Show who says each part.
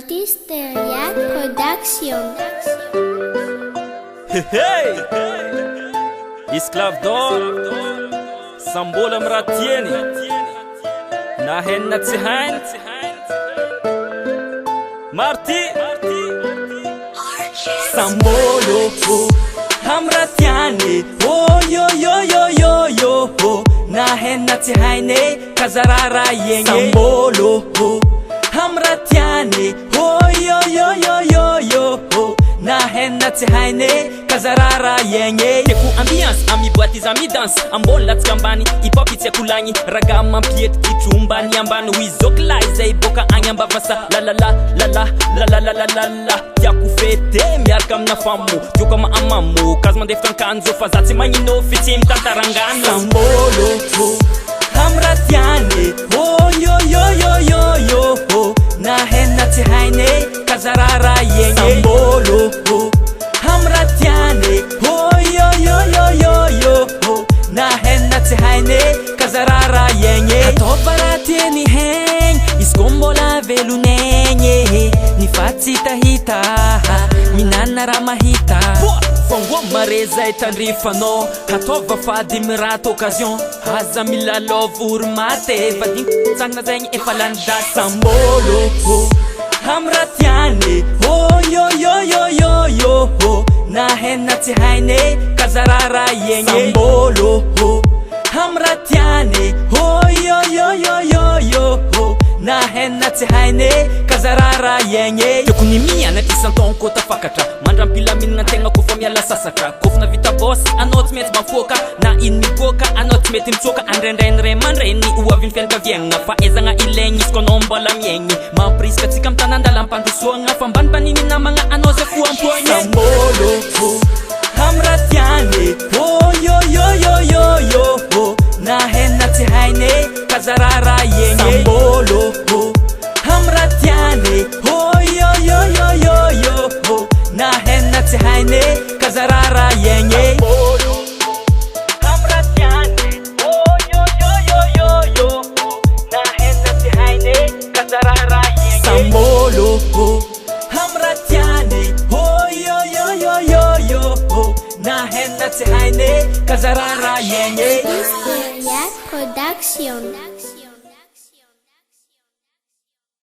Speaker 1: MARTY ESCLAVE Production.
Speaker 2: Hey, Esclave d'or, sambola amy raha tiany, na henina tsy hainy. Marty sambolo amy raha tiany, oh yo yo yo yo yo, na henina tsy hainy kazarara yegny. Sambolo amy raha tiany, oh yo yo yo yo yo, na henina tsy hainy kazarara yegny. Tiako ambiance ami boîte izy ami danse, ambola latsika ambany hip-hop tsy akolagny, raga mampietiky trombany ambany wizokilay zay boka agny ambavasa. La la la la la la la la la la la, tiako fete miaraka amina famo, tioko ama amamo kazo mandefa tankanjo fa za tsy magnino fe tsy mitantarangano. Sambolo amy raha tiany, oh yo yo yo yo yo, na henina tsy hainy kazarara yegny. Sambolo amy raha tiany, oh yo yo yo yo yo, na henina tsy hainy kazarara yegny. Ataova raha tiany haigny izy koa mbola velonegny, ny fatsy tahita minana raha mahita. Fongo mare zay tandrifanao, ataova fady mirato occasion, aza milalova ormaty vadiny tsangna zegny efa lany da. Sambolo amy raha tiany, oh yo yo yo yo yo, na henina tsy hainy kazarara yegny. Sambolo amy raha tiany, oh yo yo yo yo yo, na henina tsy hainy kazarara yegny. Tokony mianatra isan-taogno koa tafakatra, mandram-pilaminagna tegna kofa miala sasatra. Kofana vita bossy anao tsy mety mafoka, na iny miboaka anao tsy mety mitsoka. Andraindrainy ray aman-dreny oavin'ny fianakaviagna, fahaizagna ilaigny izy koa anao mbola miaigny. Mampirisika atsika amy tanandala ampandrosoagna, fa mbanibaniny namagna anao zay fo ampoagny. Sambolo amy raha tiany, oh yo yo yo yo yo, na henina tsy hainy kazarara yegny. Sambolo amy raha tiany, oh yo yo yo yo yo, na henina tsy hainy kazarara yegny. Sambolo amy raha tiany, oh yo yo yo yo yo, na henina tsy hainy kazarara yegny. Sambolo amy raha tiany, oh yo yo yo yo yo, na henina tsy hainy kazarara yegny.
Speaker 1: MARTY ESCLAVE Production.